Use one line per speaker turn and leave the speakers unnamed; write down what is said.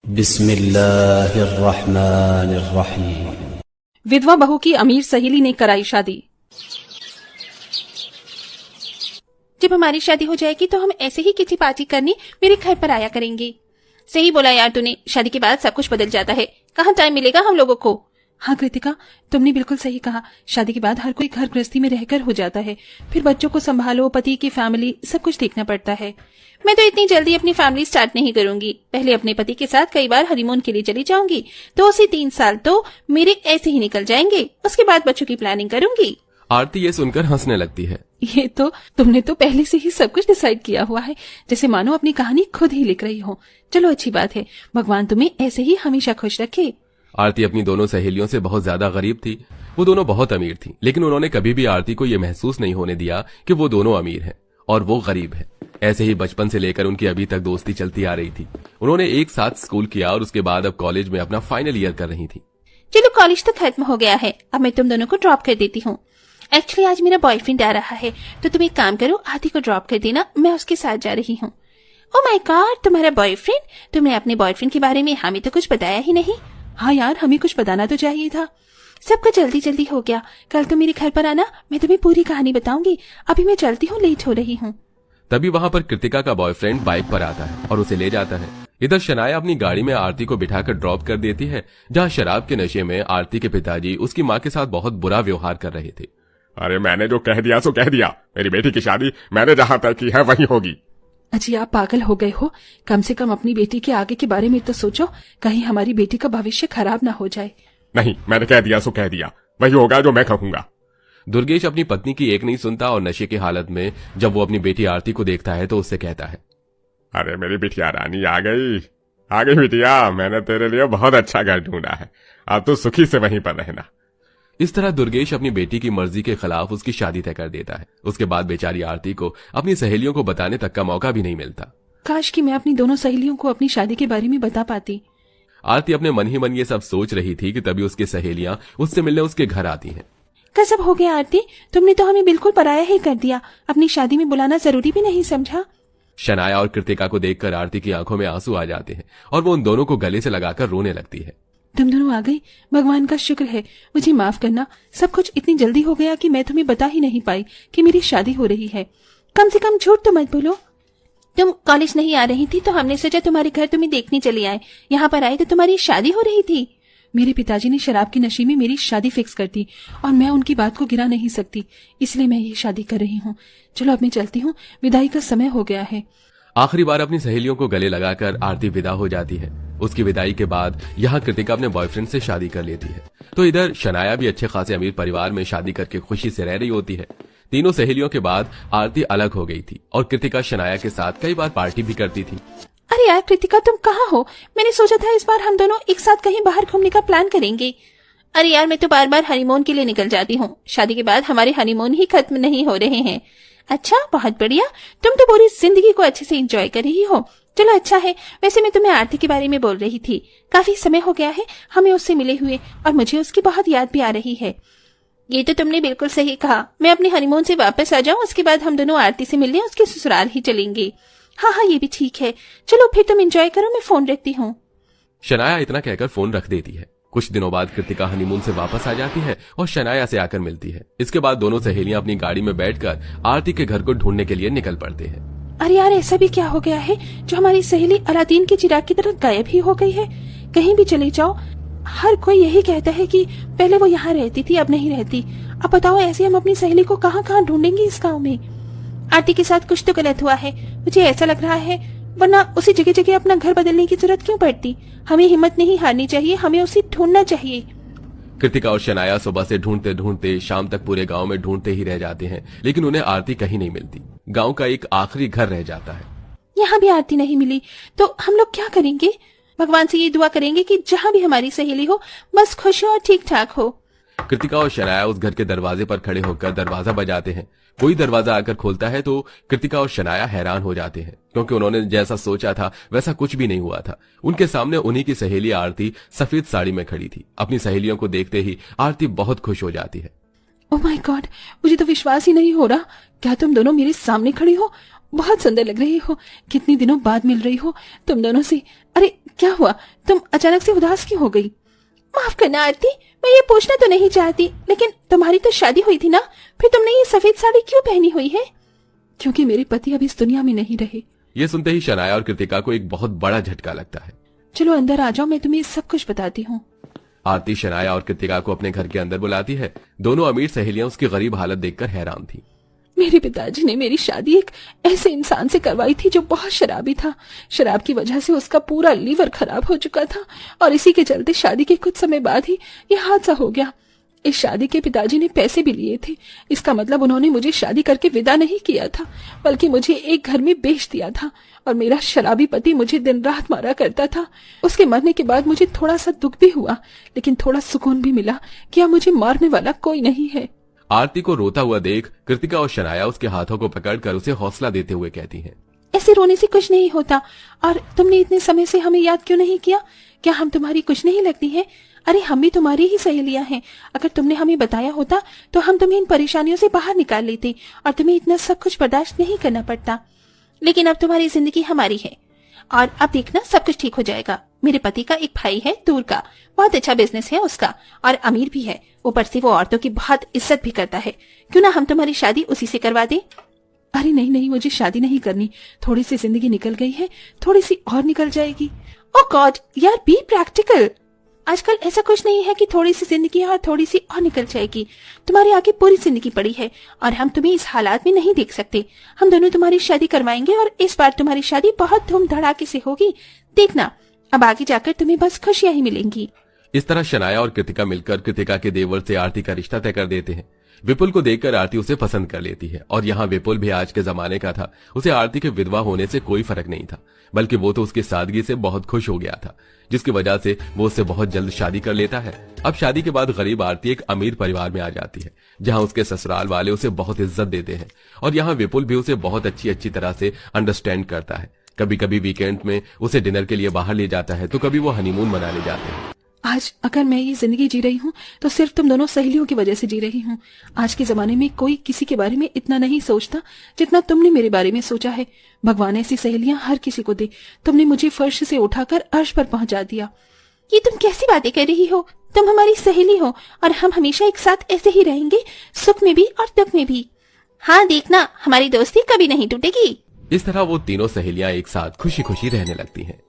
बिस्मिल्लाहिर्रहमानिर्रहीम।
विधवा बहू की अमीर सहेली ने कराई शादी।
जब हमारी शादी हो जाएगी तो हम ऐसे ही किटी पार्टी करने मेरे घर पर आया करेंगे। सही बोला यार तूने, शादी के बाद सब कुछ बदल जाता है। कहाँ टाइम मिलेगा हम लोगों को।
हाँ कृतिका, तुमने बिल्कुल सही कहा। शादी के बाद हर कोई घर गृहस्थी में रहकर हो जाता है, फिर बच्चों को संभालो, पति की फैमिली, सब कुछ देखना पड़ता है।
मैं तो इतनी जल्दी अपनी फैमिली स्टार्ट नहीं करूंगी। पहले अपने पति के साथ कई बार हनीमून के लिए चली जाऊंगी, तो उसी 3 साल तो मेरे ऐसे ही निकल जाएंगे। उसके बाद बच्चों की प्लानिंग करूंगी।
आरती ये सुनकर हंसने लगती है।
ये तो तुमने तो पहले से ही सब कुछ डिसाइड किया हुआ है, जैसे मानो अपनी कहानी खुद ही लिख रही हो। चलो अच्छी बात है, भगवान तुम्हें ऐसे ही हमेशा खुश रखे।
आरती अपनी दोनों सहेलियों से बहुत ज्यादा गरीब थी। वो दोनों बहुत अमीर थी, लेकिन उन्होंने कभी भी आरती को ये महसूस नहीं होने दिया कि वो दोनों अमीर हैं और वो गरीब है। ऐसे ही बचपन से लेकर उनकी अभी तक दोस्ती चलती आ रही थी। उन्होंने एक साथ स्कूल किया और उसके बाद अब कॉलेज में अपना फाइनल ईयर कर रही थी।
चलो कॉलेज तो खत्म हो गया है, अब मैं तुम दोनों को ड्रॉप कर देती हूँ। एक्चुअली आज मेरा बॉयफ्रेंड आ रहा है, तो तुम एक काम करो, आरती को ड्रॉप कर देना, मैं उसके साथ जा रही हूँ। ओह माय गॉड, तुम्हारा बॉयफ्रेंड? तुमने अपने बॉयफ्रेंड के बारे में हमें तो कुछ बताया ही नहीं।
हाँ यार, हमें कुछ बताना तो चाहिए था।
सब कुछ जल्दी जल्दी हो गया। कल तुम मेरे घर पर आना, मैं तुम्हें पूरी कहानी बताऊंगी। अभी मैं चलती हूँ, लेट हो रही हूँ।
तभी वहां पर कृतिका का बॉयफ्रेंड बाइक पर आता है और उसे ले जाता है। इधर शनाया अपनी गाड़ी में आरती को बिठाकर ड्रॉप कर देती है, जहाँ शराब के नशे में आरती के पिताजी उसकी माँ के साथ बहुत बुरा व्यवहार कर रहे थे।
अरे मैंने जो कह दिया सो कह दिया। मेरी बेटी की शादी मैंने जहाँ तय की है वहीं होगी।
अजी आप पागल हो गए हो। कम से कम अपनी बेटी के आगे के बारे में तो सोचो, कहीं हमारी बेटी का भविष्य खराब ना हो जाए।
नहीं, मैंने कह दिया सो कह दिया, वही होगा जो मैं कहूंगा।
दुर्गेश अपनी पत्नी की एक नहीं सुनता और नशे की हालत में जब वो अपनी बेटी आरती को देखता है तो उससे कहता है,
अरे मेरी बिटिया रानी आ गई बिटिया, मैंने तेरे लिए बहुत अच्छा घर ढूंढा है, अब तू सुखी से वहीं पर रहना।
इस तरह दुर्गेश अपनी बेटी की मर्जी के खिलाफ उसकी शादी तय कर देता है। उसके बाद बेचारी आरती को अपनी सहेलियों को बताने तक का मौका भी नहीं मिलता।
काश कि मैं अपनी दोनों सहेलियों को अपनी शादी के बारे में बता पाती।
आरती अपने मन ही मन ये सब सोच रही थी कि तभी उसकी सहेलियां उससे मिलने उसके घर आती हैं।
कसब हो गया आरती, तुमने तो हमें बिल्कुल पराया ही कर दिया। अपनी शादी में बुलाना जरूरी भी नहीं समझा।
शनाया और कृतिका को देखकर आरती की आंखों में आंसू आ जाते हैं और वो उन दोनों को गले से लगाकर रोने लगती है।
तुम दोनों आ गई, भगवान का शुक्र है। मुझे माफ करना, सब कुछ इतनी जल्दी हो गया कि मैं तुम्हें बता ही नहीं पाई कि मेरी शादी हो रही है।
कम से कम झूठ तो मत बोलो। तुम कॉलेज नहीं आ रही थी तो हमने सोचा तुम्हारे घर तुम्हें देखने चली आए। यहाँ पर आए तो तुम्हारी शादी हो रही थी।
मेरे पिताजी ने शराब की नशे में मेरी शादी फिक्स कर दी और मैं उनकी बात को गिरा नहीं सकती, इसलिए मैं ये शादी कर रही हूँ। चलो अब मैं चलती हूँ, विदाई का समय हो गया है।
आखिरी बार अपनी सहेलियों को गले लगाकर आरती विदा हो जाती है। उसकी विदाई के बाद यहाँ कृतिका अपने बॉयफ्रेंड से शादी कर लेती है, तो इधर शनाया भी अच्छे खासे अमीर परिवार में शादी करके खुशी से रह रही होती है। तीनों सहेलियों के बाद आरती अलग हो गई थी और कृतिका शनाया के साथ कई बार पार्टी भी करती थी।
अरे यार कृतिका, तुम कहाँ हो? मैंने सोचा था इस बार हम दोनों एक साथ कहीं बाहर घूमने का प्लान करेंगे। अरे यार, मैं तो बार बार हनीमून के लिए निकल जाती हूँ। शादी के बाद हमारे हनीमून ही खत्म नहीं हो रहे हैं। अच्छा, बहुत बढ़िया, तुम तो पूरी जिंदगी को अच्छे से एंजॉय कर रही हो। चलो अच्छा है। वैसे मैं तुम्हें आरती के बारे में बोल रही थी। काफी समय हो गया है हमें उससे मिले हुए और मुझे उसकी बहुत याद भी आ रही है। ये तो तुमने बिल्कुल सही कहा। मैं अपने हनीमून से वापस आ जाऊं, उसके बाद हम दोनों आरती से मिलने उसके ससुराल ही चलेंगे। हाँ, ये भी ठीक है। चलो फिर तुम एंजॉय करो, मैं फोन रखती हूँ।
शनाया इतना कहकर फोन रख देती है। कुछ दिनों बाद कृतिका हनीमून से वापस आ जाती है और शनाया से आकर मिलती है। इसके बाद दोनों सहेलियां अपनी गाड़ी में बैठकर आरती के घर को ढूंढने के लिए निकल पड़ते हैं।
अरे यार, ऐसा भी क्या हो गया है जो हमारी सहेली अलादीन के चिराग की तरह गायब ही हो गई है? कहीं भी चले जाओ, हर कोई यही कहता है कि पहले वो यहाँ रहती थी, अब नहीं रहती। अब बताओ, ऐसे हम अपनी सहेली को कहाँ कहाँ ढूंढेंगे इस गाँव में?
आरती के साथ कुछ तो गलत हुआ है, मुझे ऐसा लग रहा है, वरना उसी जगह जगह अपना घर बदलने की जरूरत क्यों पड़ती? हमें हिम्मत नहीं हारनी चाहिए, हमें उसे ढूंढना चाहिए।
कृतिका और शनाया सुबह से ढूंढते ढूंढते शाम तक पूरे गांव में ढूंढते ही रह जाते हैं, लेकिन उन्हें आरती कहीं नहीं मिलती। गांव का एक आखिरी घर रह जाता है।
यहाँ भी आरती नहीं मिली तो हम लोग क्या करेंगे? भगवान से ये दुआ करेंगे कि जहाँ भी हमारी सहेली हो बस खुश हो और ठीक ठाक हो।
कृतिका और शनाया उस घर के दरवाजे पर खड़े होकर दरवाजा बजाते हैं। कोई दरवाजा आकर खोलता है तो कृतिका और शनाया हैरान हो जाते हैं, क्योंकि उन्होंने जैसा सोचा था वैसा कुछ भी नहीं हुआ था। उनके सामने उन्हीं की सहेली आरती सफेद साड़ी में खड़ी थी। अपनी सहेलियों को देखते ही आरती बहुत खुश हो जाती है।
ओह माय गॉड, मुझे तो विश्वास ही नहीं हो रहा। क्या तुम दोनों मेरे सामने खड़ी हो? बहुत सुंदर लग रही हो। कितने दिनों बाद मिल रही हो तुम दोनों से। अरे क्या हुआ, तुम अचानक से उदास क्यों हो गई?
माफ करना आरती, मैं ये पूछना तो नहीं चाहती, लेकिन तुम्हारी तो शादी हुई थी ना, फिर तुमने ये सफेद साड़ी क्यों पहनी हुई है?
क्योंकि मेरे पति अब इस दुनिया में नहीं रहे।
ये सुनते ही शनाया और कृतिका को एक बहुत बड़ा झटका लगता है।
चलो अंदर आ जाओ, मैं तुम्हें सब कुछ बताती हूँ।
आरती शनाया और कृतिका को अपने घर के अंदर बुलाती है। दोनों अमीर सहेलियां उसकी गरीब हालत देखकर हैरान थी।
मेरे पिताजी ने मेरी शादी एक ऐसे इंसान से करवाई थी जो बहुत शराबी था। शराब की वजह से उसका पूरा लीवर खराब हो चुका था और इसी के चलते शादी के कुछ समय बाद ही यह हादसा हो गया। इस शादी के पिताजी ने पैसे भी लिए थे। इसका मतलब उन्होंने मुझे शादी करके विदा नहीं किया था, बल्कि मुझे एक घर में बेच दिया था और मेरा शराबी पति मुझे दिन रात मारा करता था। उसके मरने के बाद मुझे थोड़ा सा दुख भी हुआ, लेकिन थोड़ा सुकून भी मिला कि अब मुझे मारने वाला कोई नहीं है।
आरती को रोता हुआ देख कृतिका और शनाया उसके हाथों को पकड़कर उसे हौसला देते हुए कहती हैं,
ऐसे रोने से कुछ नहीं होता। और तुमने इतने समय से हमें याद क्यों नहीं किया? क्या हम तुम्हारी कुछ नहीं लगती हैं? अरे हम भी तुम्हारी ही सहेलियां हैं। अगर तुमने हमें बताया होता तो हम तुम्हें इन परेशानियों से बाहर निकाल लेते और तुम्हें इतना सब कुछ बर्दाश्त नहीं करना पड़ता।
लेकिन अब तुम्हारी जिंदगी हमारी है और अब देखना सब कुछ ठीक हो जाएगा। मेरे पति का एक भाई है दूर का, बहुत अच्छा बिजनेस है उसका और अमीर भी है। ऊपर से वो औरतों की बहुत इज्जत भी करता है। क्यों ना हम तुम्हारी शादी उसी से करवा दें?
अरे नहीं नहीं, मुझे शादी नहीं करनी। थोड़ी सी जिंदगी निकल गई है, थोड़ी सी और निकल जाएगी।
ओह गॉड यार, बी प्रैक्टिकल। आजकल ऐसा कुछ नहीं है कि थोड़ी सी जिंदगी और थोड़ी सी और निकल जाएगी। तुम्हारे आगे पूरी जिंदगी पड़ी है और हम तुम्हें इस हालात में नहीं देख सकते। हम दोनों तुम्हारी शादी करवाएंगे और इस बार तुम्हारी शादी बहुत धूम धड़ाके से होगी। देखना, अब आगे जाकर तुम्हें बस खुशियां ही मिलेंगी।
इस तरह शनाया और कृतिका मिलकर कृतिका के देवर से आरती का रिश्ता तय कर देते हैं। विपुल को देखकर आरती उसे पसंद कर लेती है और यहाँ विपुल भी आज के जमाने का था। उसे आरती के विधवा होने से कोई फर्क नहीं था, बल्कि वो तो उसकी सादगी से बहुत खुश हो गया था, जिसकी वजह से वो उससे बहुत जल्द शादी कर लेता है। अब शादी के बाद गरीब आरती एक अमीर परिवार में आ जाती है, जहाँ उसके ससुराल वाले उसे बहुत इज्जत देते हैं और यहाँ विपुल भी उसे बहुत अच्छी तरह से अंडरस्टैंड करता है। कभी कभी वीकेंड में उसे डिनर के लिए बाहर ले जाता है, तो कभी वो हनीमून मनाने जाते हैं।
आज अगर मैं ये जिंदगी जी रही हूँ तो सिर्फ तुम दोनों सहेलियों की वजह से जी रही हूँ। आज के जमाने में कोई किसी के बारे में इतना नहीं सोचता जितना तुमने मेरे बारे में सोचा है। भगवान ऐसी सहेलियां हर किसी को दे। तुमने मुझे फर्श से उठाकर अर्श पर पहुंचा दिया।
ये तुम कैसी बातें कर रही हो? तुम हमारी सहेली हो और हम हमेशा एक साथ ऐसे ही रहेंगे, सुख में भी और दुख में भी। हाँ देखना, हमारी दोस्ती कभी नहीं टूटेगी।
इस तरह वो तीनों सहेलियां एक साथ खुशी खुशी रहने लगती हैं।